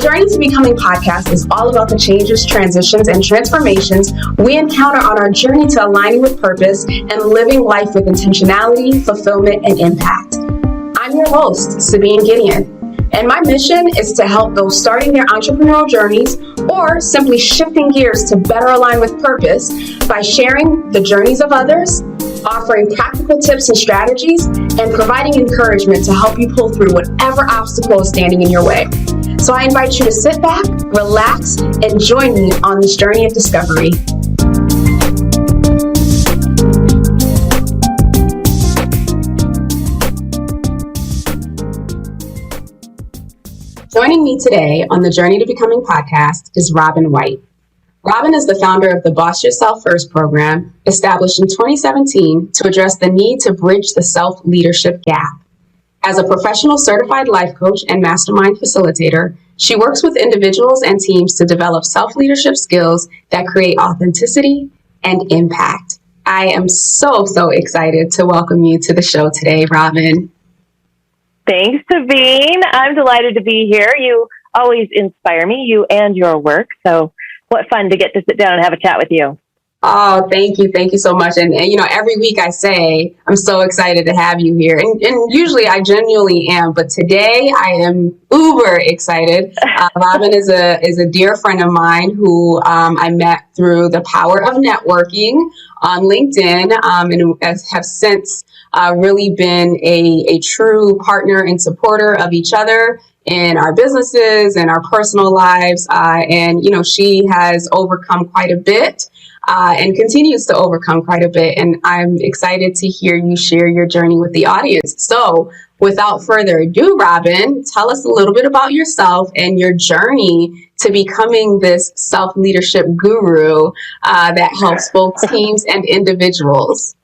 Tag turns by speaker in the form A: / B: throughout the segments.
A: Journey to Becoming podcast is all about the changes, transitions, and transformations we encounter on our journey to aligning with purpose and living life with intentionality, fulfillment, and impact. I'm your host, Sabine Gideon, and my mission is to help those starting their entrepreneurial journeys or simply shifting gears to better align with purpose by sharing the journeys of others, offering practical tips and strategies, and providing encouragement to help you pull through whatever obstacle is standing in your way. So I invite you to sit back, relax, and join me on this journey of discovery. Joining me today on the Journey to Becoming podcast is Robyn White. Robyn is the founder of the Boss Yourself First program, established in 2017 to address the need to bridge the self-leadership gap. As a professional certified life coach and Mastermind facilitator, she works with individuals and teams to develop self-leadership skills that create authenticity and impact. I am so excited to welcome you to the show today, Robyn.
B: Thanks, Sabine. I'm delighted to be here. You always inspire me, you and your work. So what fun to get to sit down and have a chat with you.
A: Oh, thank you. Thank you so much. And you know, every week I say, I'm so excited to have you here. And usually I genuinely am, but today I am uber excited. Robyn is a dear friend of mine who I met through the power of networking on LinkedIn and have since really been a true partner and supporter of each other in our businesses and our personal lives. And, you know, she has overcome quite a bit. And continues to overcome quite a bit. And I'm excited to hear you share your journey with the audience. So without further ado, Robyn, tell us a little bit about yourself and your journey to becoming this self-leadership guru that helps both teams and individuals.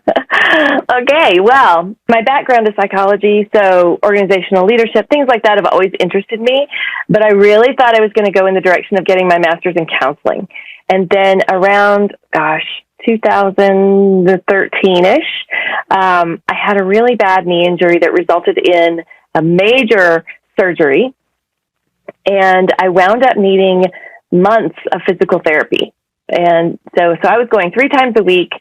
B: Okay, well, my background is psychology, so organizational leadership, things like that have always interested me. But I really thought I was going to go in the direction of getting my master's in counseling. And then around, 2013-ish, I had a really bad knee injury that resulted in a major surgery. And I wound up needing months of physical therapy. And so I was going 3 times a week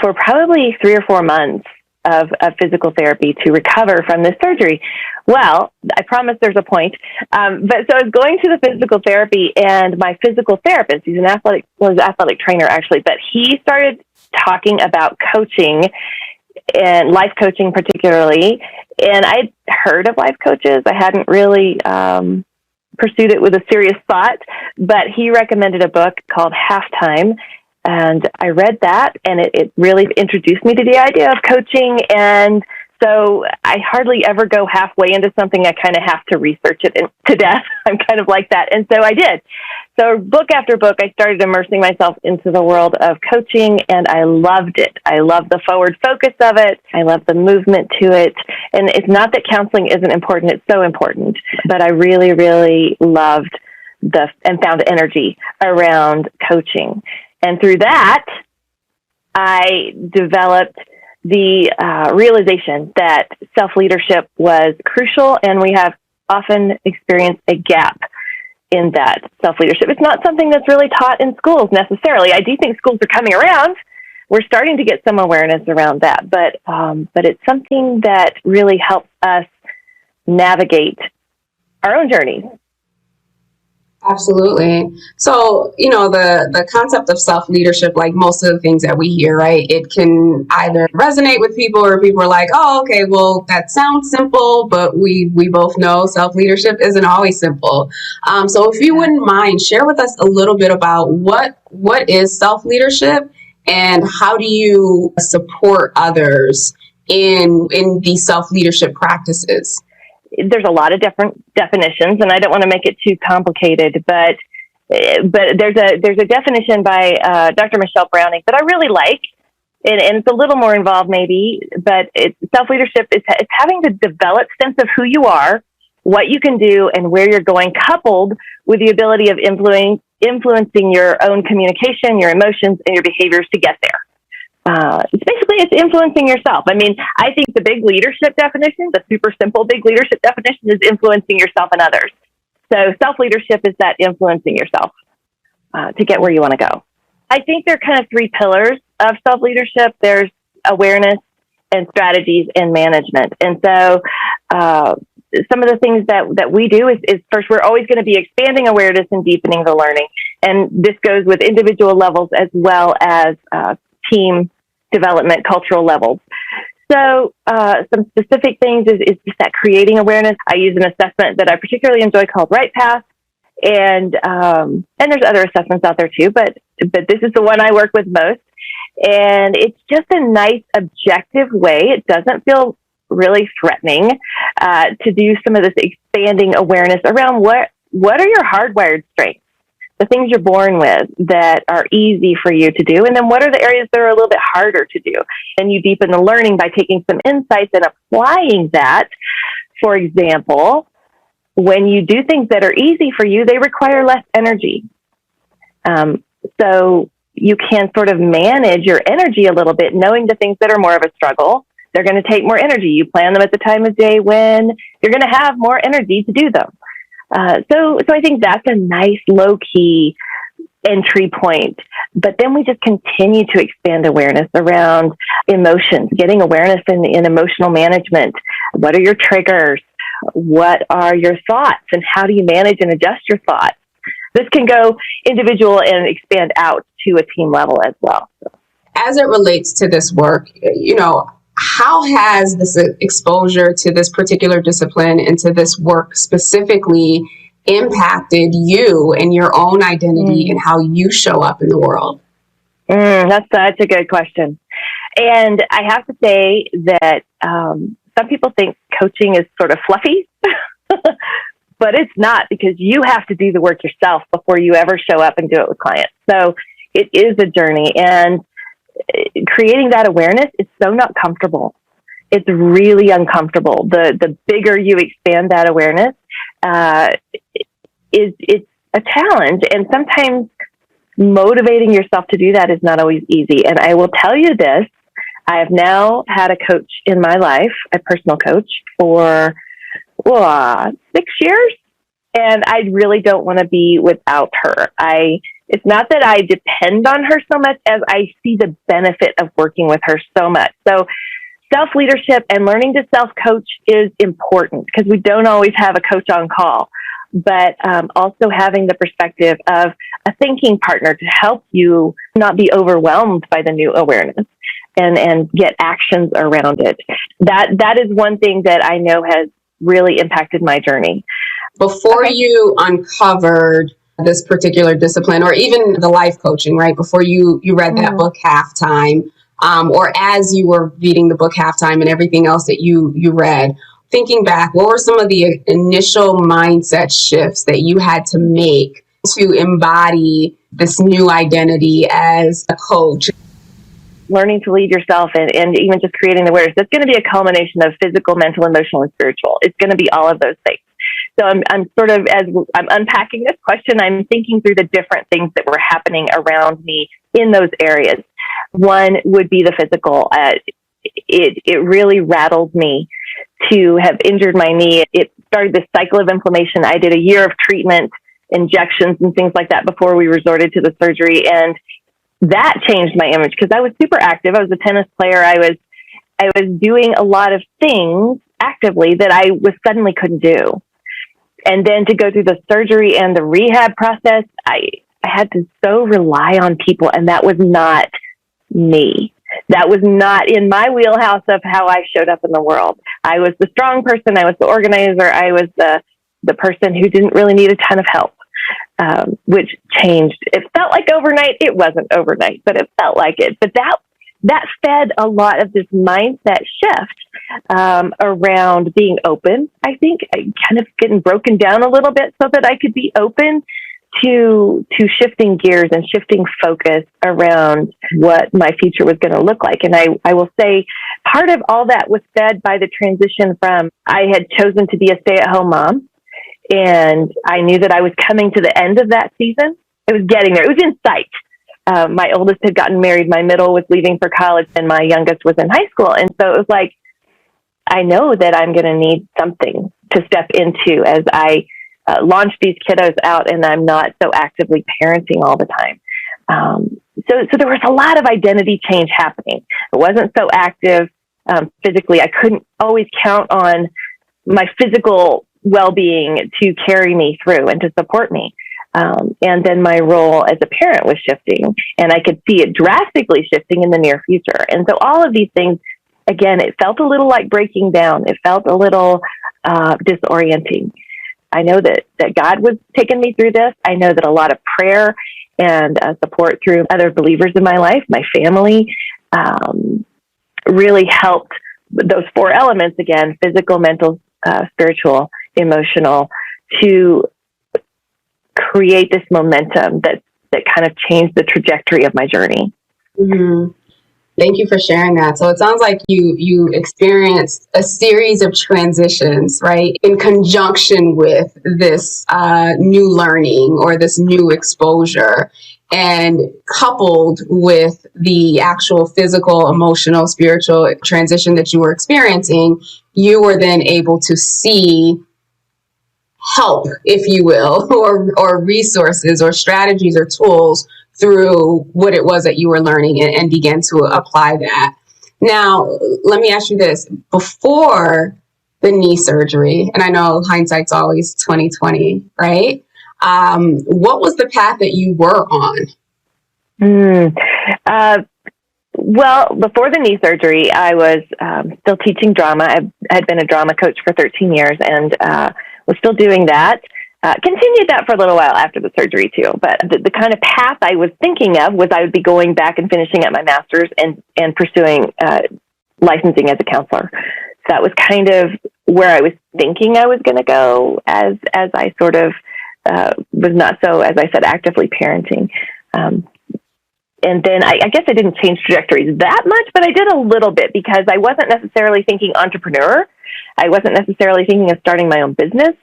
B: for probably 3 or 4 months of physical therapy to recover from this surgery. Well, I promise there's a point. But so I was going to the physical therapy, and my physical therapist, he's an athletic trainer actually, but he started talking about coaching and life coaching particularly. And I'd heard of life coaches. I hadn't really pursued it with a serious thought, but he recommended a book called Halftime. And I read that, and it really introduced me to the idea of coaching. And so I hardly ever go halfway into something. I kind of have to research it to death. I'm kind of like that. And so I did. So book after book, I started immersing myself into the world of coaching, and I loved it. I love the forward focus of it. I love the movement to it. And it's not that counseling isn't important. It's so important. But I really, really loved and found energy around coaching. And through that, I developed the realization that self-leadership was crucial, and we have often experienced a gap in that self-leadership. It's not something that's really taught in schools necessarily. I do think schools are coming around. We're starting to get some awareness around that, but it's something that really helps us navigate our own journeys.
A: Absolutely. So, you know, the concept of self-leadership, like most of the things that we hear, right, it can either resonate with people or people are like, oh, okay, well, that sounds simple, but we both know self-leadership isn't always simple. So if you wouldn't mind, share with us a little bit about what is self-leadership and how do you support others in these self-leadership practices?
B: There's a lot of different definitions, and I don't want to make it too complicated, but there's a definition by Dr. Michelle Browning that I really like, and it's a little more involved maybe, but self-leadership is having the developed sense of who you are, what you can do, and where you're going, coupled with the ability of influencing your own communication, your emotions, and your behaviors to get there. It's influencing yourself. I mean, I think the big leadership definition, the super simple big leadership definition, is influencing yourself and others. So self-leadership is that influencing yourself to get where you want to go. I think there are kind of three pillars of self-leadership. There's awareness and strategies and management. And so some of the things that we do is first, we're always going to be expanding awareness and deepening the learning. And this goes with individual levels as well as team development, cultural levels. So some specific things is just that creating awareness. I use an assessment that I particularly enjoy called Right Path. And there's other assessments out there too, but this is the one I work with most. And it's just a nice objective way. It doesn't feel really threatening to do some of this expanding awareness around what are your hardwired strengths, the things you're born with that are easy for you to do, and then what are the areas that are a little bit harder to do. And you deepen the learning by taking some insights and applying that. For example, when you do things that are easy for you, they require less energy. So you can sort of manage your energy a little bit, knowing the things that are more of a struggle, they're going to take more energy. You plan them at the time of day when you're going to have more energy to do them. So I think that's a nice low-key entry point. But then we just continue to expand awareness around emotions, getting awareness in emotional management. What are your triggers? What are your thoughts? And how do you manage and adjust your thoughts? This can go individual and expand out to a team level as well.
A: As it relates to this work, how has this exposure to this particular discipline and to this work specifically impacted you and your own identity and how you show up in the world?
B: That's such a good question. And I have to say that some people think coaching is sort of fluffy, but it's not, because you have to do the work yourself before you ever show up and do it with clients. So it is a journey, and creating that awareness is so not comfortable. It's really uncomfortable. The bigger you expand that awareness, it's a challenge. And sometimes motivating yourself to do that is not always easy. And I will tell you this, I have now had a coach in my life, a personal coach, for 6 years. And I really don't want to be without her. It's not that I depend on her so much as I see the benefit of working with her so much. So self-leadership and learning to self-coach is important, because we don't always have a coach on call, but also having the perspective of a thinking partner to help you not be overwhelmed by the new awareness and get actions around it. That is one thing that I know has really impacted my journey.
A: Before you uncovered this particular discipline, or even the life coaching, right? Before you read that book Halftime, or as you were reading the book Halftime and everything else that you read, thinking back, what were some of the initial mindset shifts that you had to make to embody this new identity as a coach?
B: Learning to lead yourself and even just creating the awareness, it's going to be a culmination of physical, mental, emotional, and spiritual. It's going to be all of those things. So I'm sort of, as I'm unpacking this question, I'm thinking through the different things that were happening around me in those areas. One would be the physical. It really rattled me to have injured my knee. It started this cycle of inflammation. I did a year of treatment, injections, and things like that before we resorted to the surgery. And that changed my image, because I was super active. I was a tennis player. I was doing a lot of things actively that I suddenly couldn't do. And then to go through the surgery and the rehab process, I had to so rely on people, and that was not me. That was not in my wheelhouse of how I showed up in the world. I was the strong person. I was the organizer. I was the person who didn't really need a ton of help, which changed. It felt like overnight. It wasn't overnight, but it felt like it. But that fed a lot of this mindset shift around being open. I think kind of getting broken down a little bit so that I could be open to shifting gears and shifting focus around what my future was going to look like. And I will say part of all that was fed by the transition from, I had chosen to be a stay-at-home mom, and I knew that I was coming to the end of that season. It was getting there. It was in sight. My oldest had gotten married. My middle was leaving for college, and my youngest was in high school. And so it was like, I know that I'm going to need something to step into as I launch these kiddos out and I'm not so actively parenting all the time. So there was a lot of identity change happening. It wasn't so active physically. I couldn't always count on my physical well-being to carry me through and to support me. And then my role as a parent was shifting, and I could see it drastically shifting in the near future. And so all of these things, again, it felt a little like breaking down. It felt a little disorienting. I know that God was taking me through this. I know that a lot of prayer and support through other believers in my life, my family, really helped those four elements again: physical, mental, spiritual, emotional, to create this momentum that kind of changed the trajectory of my journey.
A: Mm-hmm. Thank you for sharing that. So it sounds like you experienced a series of transitions, right, in conjunction with this new learning or this new exposure, and coupled with the actual physical, emotional, spiritual transition that you were experiencing, you were then able to see help, if you will, or resources or strategies or tools through what it was that you were learning, and began to apply that. Now, let me ask you this. Before the knee surgery, and I know hindsight's always 2020, right? What was the path that you were on?
B: Well, before the knee surgery, I was still teaching drama. I had been a drama coach for 13 years and was still doing that. Continued that for a little while after the surgery too. But the kind of path I was thinking of was I would be going back and finishing up my master's and pursuing licensing as a counselor. So that was kind of where I was thinking I was going to go as I sort of was not so, as I said, actively parenting. And then I guess I didn't change trajectories that much, but I did a little bit because I wasn't necessarily thinking entrepreneur. I wasn't necessarily thinking of starting my own business.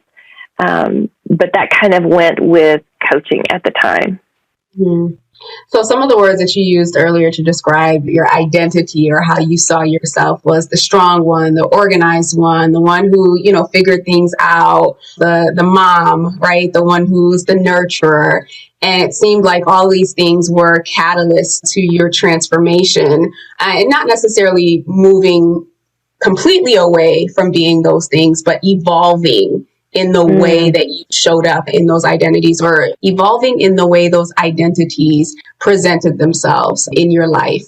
B: But that kind of went with coaching at the time.
A: Mm-hmm. So some of the words that you used earlier to describe your identity or how you saw yourself was the strong one, the organized one, the one who, figured things out, the mom, right? The one who's the nurturer. And it seemed like all these things were catalysts to your transformation, and not necessarily moving completely away from being those things, but evolving in the way that you showed up in those identities, or evolving in the way those identities presented themselves in your life.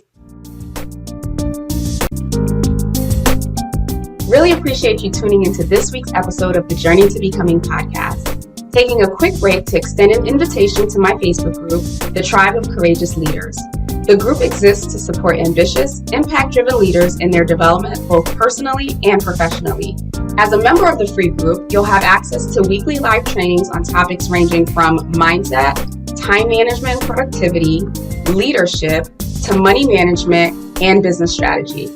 A: Really appreciate you tuning into this week's episode of the Journey to Becoming podcast. Taking a quick break to extend an invitation to my Facebook group, The Tribe of Courageous Leaders. The group exists to support ambitious, impact-driven leaders in their development, both personally and professionally. As a member of the free group, you'll have access to weekly live trainings on topics ranging from mindset, time management, productivity, leadership, to money management and business strategy.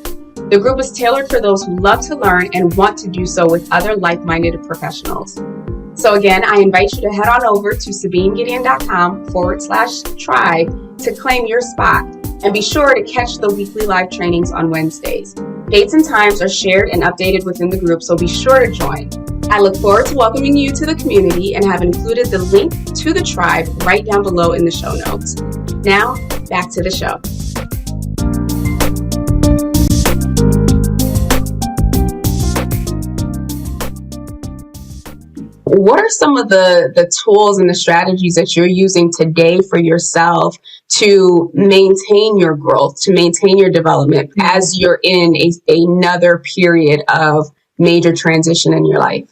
A: The group is tailored for those who love to learn and want to do so with other like-minded professionals. So again, I invite you to head on over to SabineGideon.com/tribe to claim your spot, and be sure to catch the weekly live trainings on Wednesdays. Dates and times are shared and updated within the group, so be sure to join. I look forward to welcoming you to the community and have included the link to the tribe right down below in the show notes. Now, back to the show. What are some of the tools and the strategies that you're using today for yourself to maintain your growth, to maintain your development as you're in another period of major transition in your life?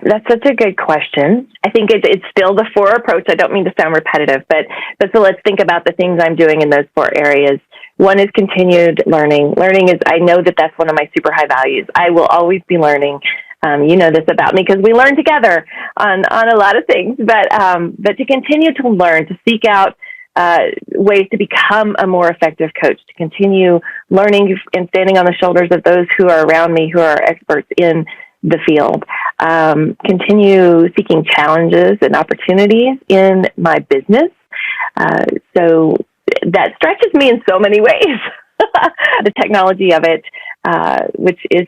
B: That's such a good question. I think it's still the four approach. I don't mean to sound repetitive, but so let's think about the things I'm doing in those four areas. One is continued learning. Learning is, I know that that's one of my super high values. I will always be learning. You know this about me because we learn together on a lot of things, but to continue to learn, to seek out ways to become a more effective coach, to continue learning and standing on the shoulders of those who are around me, who are experts in the field, continue seeking challenges and opportunities in my business. So that stretches me in so many ways, the technology of it. which is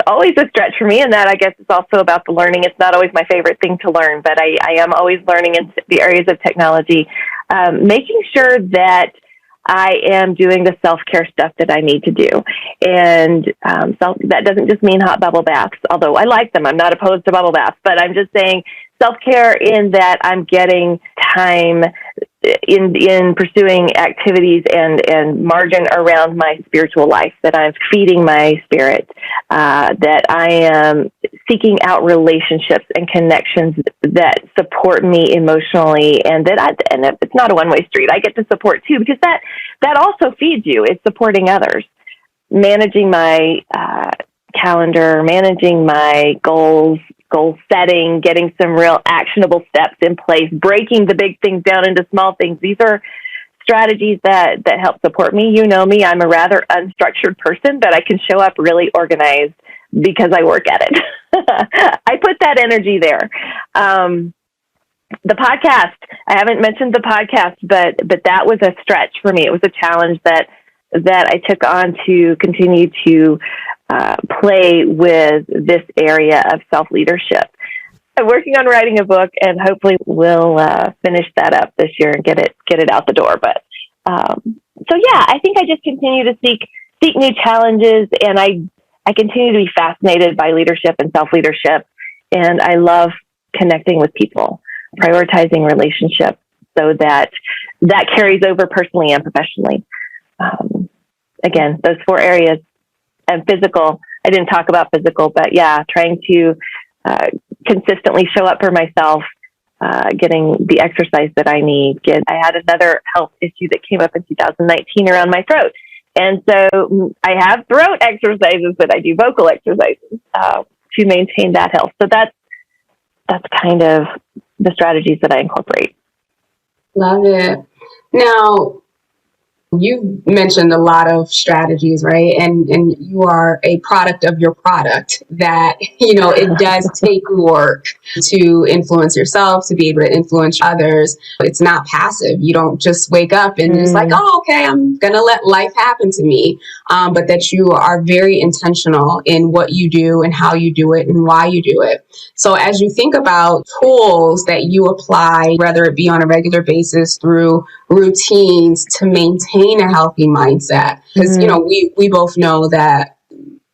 B: always a stretch for me. And that, I guess, is also about the learning. It's not always my favorite thing to learn, but I am always learning in the areas of technology, making sure that I am doing the self-care stuff that I need to do. And that doesn't just mean hot bubble baths, although I like them. I'm not opposed to bubble baths, but I'm just saying self-care in that I'm getting time in pursuing activities and margin around my spiritual life, that I'm feeding my spirit, that I am seeking out relationships and connections that support me emotionally, and and it's not a one-way street. I get to support too, because that also feeds you. It's supporting others. Managing my calendar, managing my goal setting, getting some real actionable steps in place, breaking the big things down into small things. These are strategies that help support me. You know me, I'm a rather unstructured person, but I can show up really organized because I work at it. I put that energy there. The podcast, I haven't mentioned the podcast, but that was a stretch for me. It was a challenge that I took on to continue to play with this area of self-leadership. I'm working on writing a book, and hopefully we'll finish that up this year and get it out the door. But so yeah, I think I just continue to seek new challenges, and I continue to be fascinated by leadership and self-leadership, and I love connecting with people, prioritizing relationships so that carries over personally and professionally. Again, those 4 areas. And physical, I didn't talk about physical, but yeah, trying to consistently show up for myself, getting the exercise that I need. I had another health issue that came up in 2019 around my throat. And so I have throat exercises, but I do vocal exercises to maintain that health. So that's kind of the strategies that I incorporate.
A: Love it. Now, you mentioned a lot of strategies, right? And you are a product of your product, that, it does take work to influence yourself, to be able to influence others. It's not passive. You don't just wake up and it's like, oh, okay, I'm going to let life happen to me. But that you are very intentional in what you do and how you do it and why you do it. So as you think about tools that you apply, whether it be on a regular basis through routines to maintain a healthy mindset, because we both know that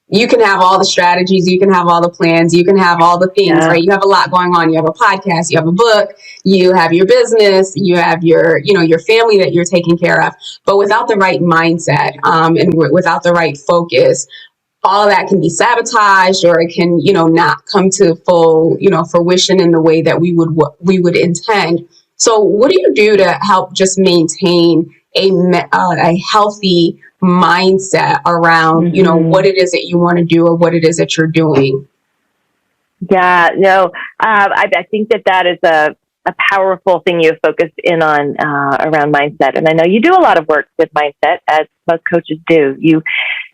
A: you can have all the strategies, you can have all the plans, you can have all the things, right? You have a lot going on. You have a podcast, you have a book, you have your business, you have your family that you're taking care of. But without the right mindset, and without the right focus, all of that can be sabotaged, or it can, not come to full, fruition in the way that we would intend. So what do you do to help just maintain a healthy mindset around, what it is that you want to do or what it is that you're doing?
B: Yeah, no, I think that is a powerful thing you have focused in on around mindset. And I know you do a lot of work with mindset, as most coaches do.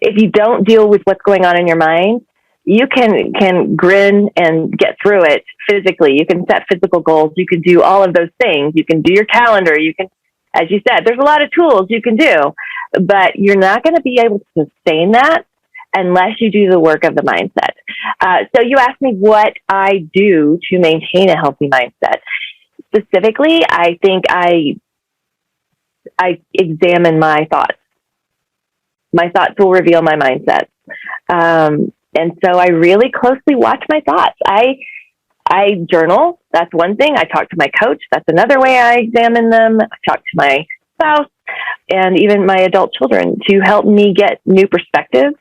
B: If you don't deal with what's going on in your mind, you can grin and get through it physically. You can set physical goals. You can do all of those things. You can do your calendar. You can, as you said, there's a lot of tools you can do, but you're not going to be able to sustain that unless you do the work of the mindset. So you asked me what I do to maintain a healthy mindset. Specifically, I think I examine my thoughts. My thoughts will reveal my mindset. And so I really closely watch my thoughts. I journal. That's one thing. I talk to my coach. That's another way I examine them. I talk to my spouse and even my adult children to help me get new perspectives.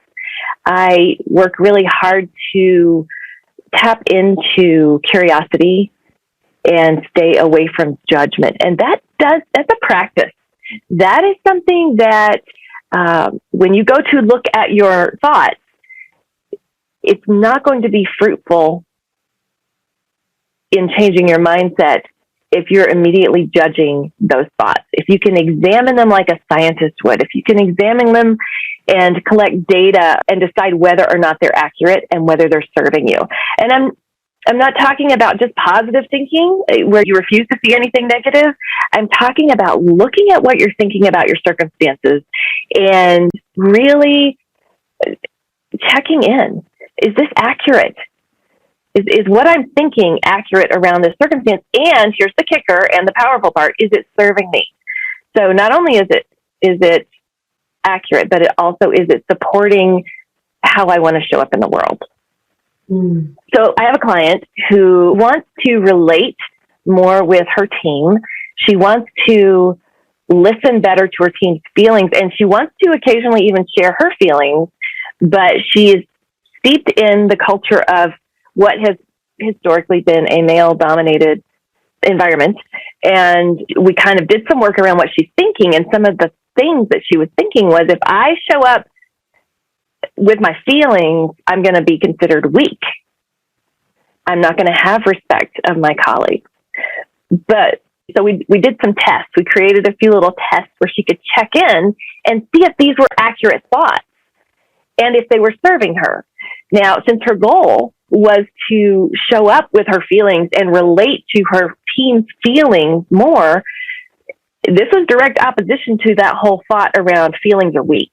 B: I work really hard to tap into curiosity and stay away from judgment. And that's a practice. That is something that when you go to look at your thoughts, it's not going to be fruitful in changing your mindset if you're immediately judging those thoughts. If you can examine them like a scientist would, if you can examine them and collect data and decide whether or not they're accurate and whether they're serving you. And I'm not talking about just positive thinking where you refuse to see anything negative. I'm talking about looking at what you're thinking about your circumstances and really checking in. Is this accurate? Is what I'm thinking accurate around this circumstance? And here's the kicker and the powerful part, is it serving me? So not only is it accurate, but it also is it supporting how I want to show up in the world. Mm. So I have a client who wants to relate more with her team. She wants to listen better to her team's feelings, and she wants to occasionally even share her feelings, but she is steeped in the culture of what has historically been a male-dominated environment. And we kind of did some work around what she's thinking, and some of the things that she was thinking was, if I show up with my feelings, I'm going to be considered weak. I'm not going to have respect of my colleagues. But so we did some tests. We created a few little tests where she could check in and see if these were accurate thoughts and if they were serving her. Now, since her goal was to show up with her feelings and relate to her team's feelings more, this was direct opposition to that whole thought around feelings are weak.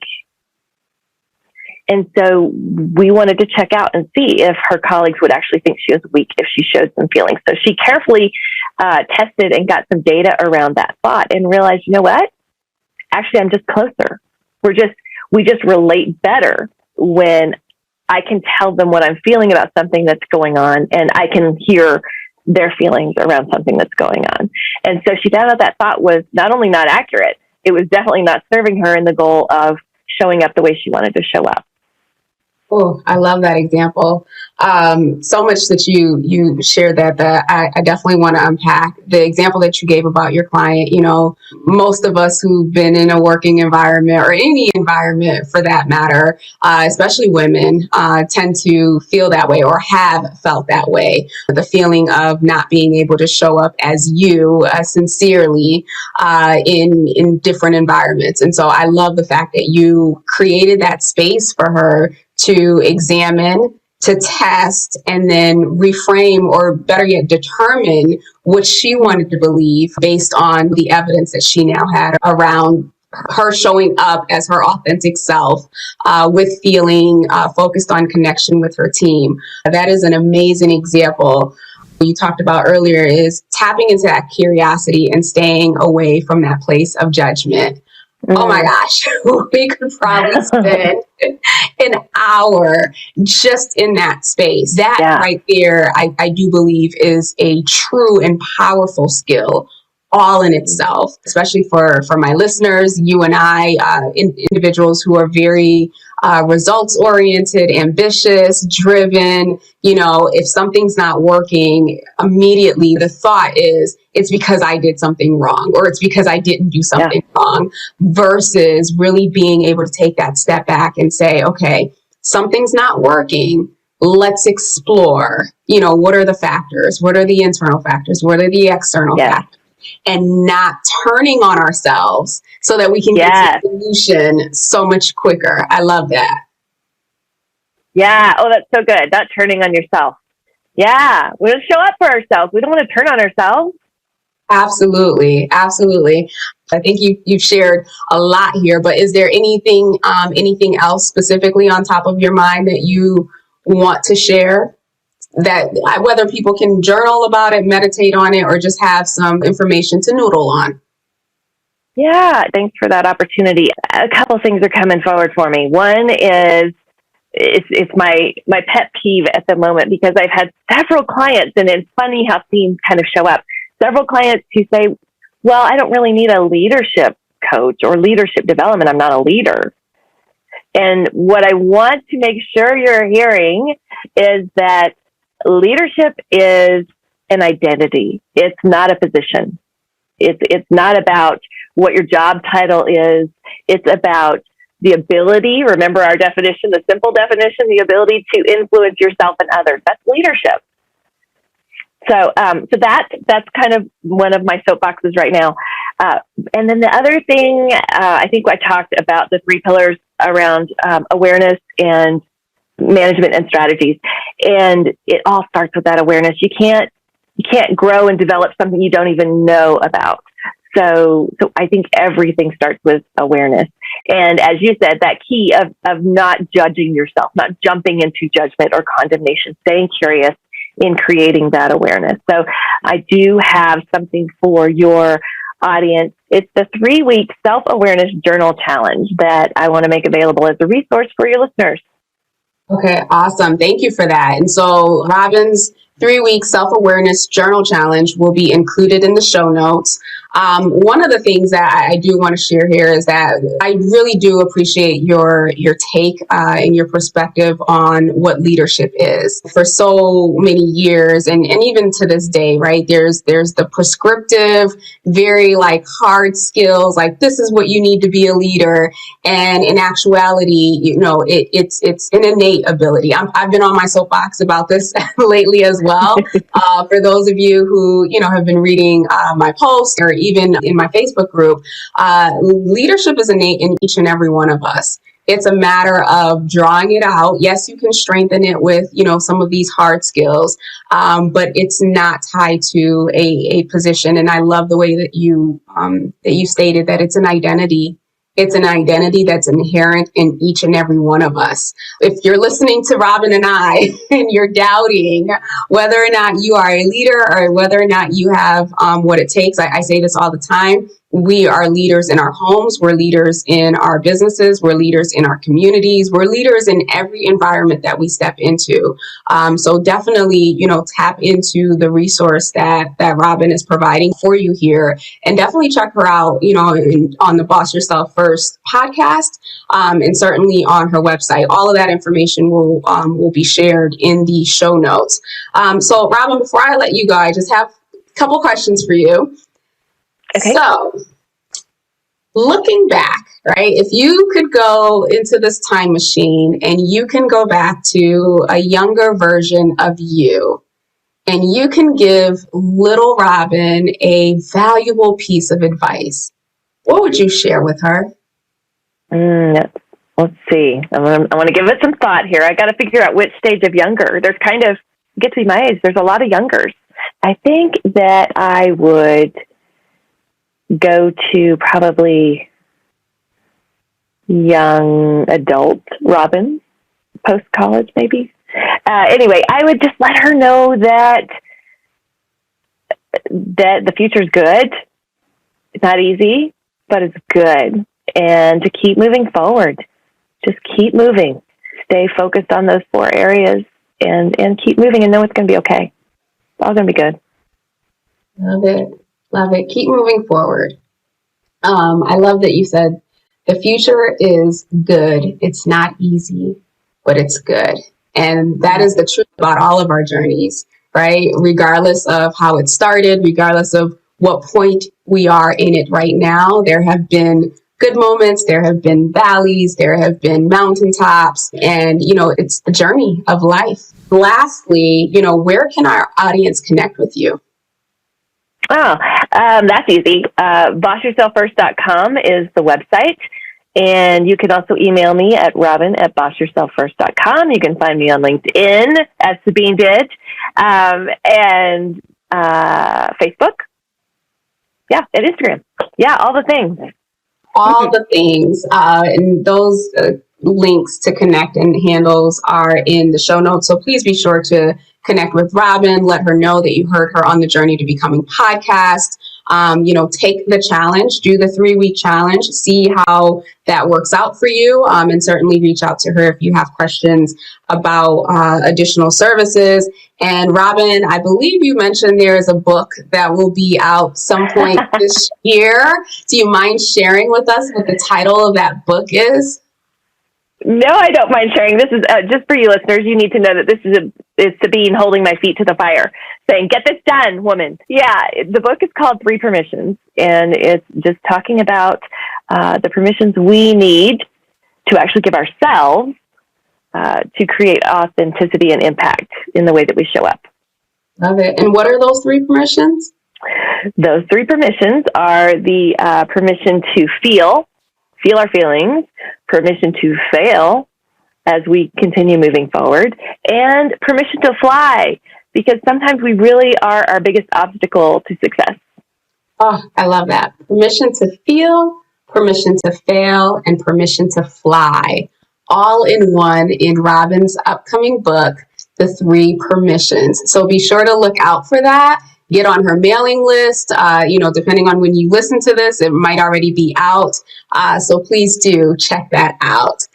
B: And so we wanted to check out and see if her colleagues would actually think she was weak if she showed some feelings. So she carefully tested and got some data around that thought and realized, you know what? Actually, I'm just closer. We just relate better when I can tell them what I'm feeling about something that's going on, and I can hear their feelings around something that's going on. And so she found out that thought was not only not accurate, it was definitely not serving her in the goal of showing up the way she wanted to show up.
A: Oh, I love that example. So much that you shared that I definitely want to unpack. The example that you gave about your client, most of us who've been in a working environment or any environment for that matter, especially women, tend to feel that way or have felt that way. The feeling of not being able to show up as you sincerely in different environments. And so I love the fact that you created that space for her to examine, to test, and then reframe, or better yet, determine what she wanted to believe based on the evidence that she now had around her showing up as her authentic self, with feeling focused on connection with her team. That is an amazing example. You talked about earlier is tapping into that curiosity and staying away from that place of judgment. Oh my gosh, we could probably spend an hour just in that space. That right there, I do believe is a true and powerful skill all in itself, especially for my listeners, you and I, individuals who are very results oriented, ambitious, driven. If something's not working, immediately the thought is, it's because I did something wrong, or it's because I didn't do something wrong, versus really being able to take that step back and say, okay, something's not working. Let's explore, what are the factors? What are the internal factors? What are the external factors? And not turning on ourselves so that we can get to the solution so much quicker. I love that.
B: Yeah. Oh, that's so good. Not turning on yourself. Yeah. We want to show up for ourselves. We don't want to turn on ourselves.
A: Absolutely. Absolutely. I think you've shared a lot here, but is there anything else specifically on top of your mind that you want to share? That whether people can journal about it, meditate on it, or just have some information to noodle on.
B: Yeah, thanks for that opportunity. A couple things are coming forward for me. One is it's my pet peeve at the moment, because I've had several clients, and it's funny how themes kind of show up. Several clients who say, well, I don't really need a leadership coach or leadership development. I'm not a leader. And what I want to make sure you're hearing is that leadership is an identity. It's not a position. It's not about what your job title is. It's about the ability, remember our definition, the simple definition, the ability to influence yourself and others. That's leadership. So that's kind of one of my soapboxes right now. And then the other thing, I think I talked about the 3 pillars around awareness and management and strategies. And it all starts with that awareness. You can't grow and develop something you don't even know about. So I think everything starts with awareness. And as you said, that key of not judging yourself, not jumping into judgment or condemnation, staying curious in creating that awareness. So I do have something for your audience. It's the 3-week self-awareness journal challenge that I want to make available as a resource for your listeners.
A: Okay, awesome. Thank you for that. And so Robyn's 3-week self-awareness journal challenge will be included in the show notes. One of the things that I do want to share here is that I really do appreciate your take and your perspective on what leadership is. For so many years, and even to this day, right? There's the prescriptive, very like hard skills, like this is what you need to be a leader. And in actuality, it's an innate ability. I've been on my soapbox about this lately as well. For those of you who, have been reading my posts or even in my Facebook group, leadership is innate in each and every one of us. It's a matter of drawing it out. Yes, you can strengthen it with, some of these hard skills, but it's not tied to a position. And I love the way that you stated that it's an identity. It's an identity that's inherent in each and every one of us. If you're listening to Robyn and I and you're doubting whether or not you are a leader or whether or not you have what it takes, I say this all the time. We are leaders in our homes. We're leaders in our businesses. We're leaders in our communities. We're leaders in every environment that we step into. So definitely, tap into the resource that Robyn is providing for you here, and definitely check her out, on the Boss Yourself First podcast, and certainly on her website. All of that information will be shared in the show notes. So Robyn, before I let you go, I just have a couple questions for you. Okay. So, looking back, right, if you could go into this time machine and you can go back to a younger version of you and you can give little Robyn a valuable piece of advice, what would you share with her?
B: Let's see. I want to give it some thought here. I got to figure out which stage of younger. There's get to be my age, there's a lot of youngers. I think that I would go to probably young adult Robyn, post-college maybe. Anyway, I would just let her know that the future's good. It's not easy, but it's good. And to keep moving forward. Just keep moving. Stay focused on those 4 areas and keep moving and know it's going to be okay. It's all going to be good.
A: Love it. Love it. Keep moving forward. I love that you said the future is good. It's not easy, but it's good. And that is the truth about all of our journeys, right? Regardless of how it started, regardless of what point we are in it right now, there have been good moments, there have been valleys, there have been mountaintops, and, it's the journey of life. Lastly, where can our audience connect with you?
B: Oh, that's easy. BossYourselfFirst.com is the website. And you can also email me at Robyn@BossYourselfFirst.com. You can find me on LinkedIn, as Sabine did, and Facebook. Yeah, and Instagram. Yeah, all the things.
A: All the things. And those links to connect and handles are in the show notes. So please be sure to connect with Robyn. Let her know that you heard her on the Journey to Becoming podcast. Take the challenge, do the 3-week challenge, see how that works out for you. And certainly reach out to her if you have questions about additional services. And Robyn, I believe you mentioned there is a book that will be out some point this year. Do you mind sharing with us what the title of that book is?
B: No, I don't mind sharing. This is just for you listeners. You need to know that this is Sabine holding my feet to the fire, saying, "Get this done, woman." Yeah, the book is called 3 Permissions, and it's just talking about the permissions we need to actually give ourselves to create authenticity and impact in the way that we show up.
A: Love it. And what are those 3 permissions?
B: Those 3 permissions are the permission to feel our feelings, permission to fail as we continue moving forward, and permission to fly, because sometimes we really are our biggest obstacle to success.
A: Oh, I love that. Permission to feel, permission to fail, and permission to fly, all in one in Robyn's upcoming book, The 3 Permissions. So be sure to look out for that. Get on her mailing list. Depending on when you listen to this, it might already be out. So please do check that out.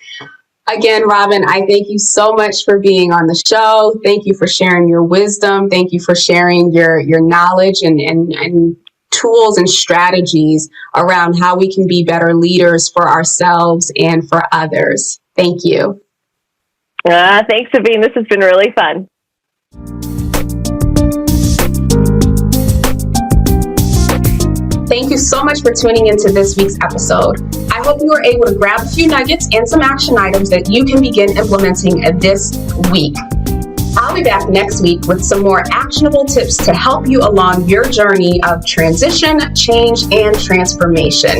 A: Again, Robyn, I thank you so much for being on the show. Thank you for sharing your wisdom. Thank you for sharing your knowledge and tools and strategies around how we can be better leaders for ourselves and for others. Thank you.
B: Thanks, Sabine. This has been really fun.
A: Thank you so much for tuning into this week's episode. I hope you were able to grab a few nuggets and some action items that you can begin implementing this week. I'll be back next week with some more actionable tips to help you along your journey of transition, change, and transformation.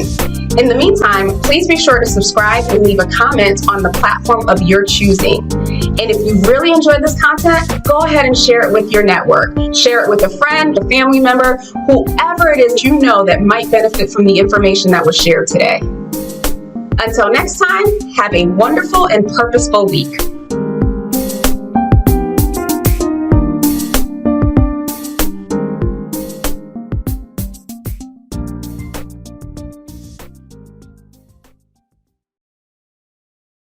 A: In the meantime, please be sure to subscribe and leave a comment on the platform of your choosing. And if you really enjoyed this content, go ahead and share it with your network. Share it with a friend, a family member, whoever it is you know that might benefit from the information that was shared today. Until next time, have a wonderful and purposeful week.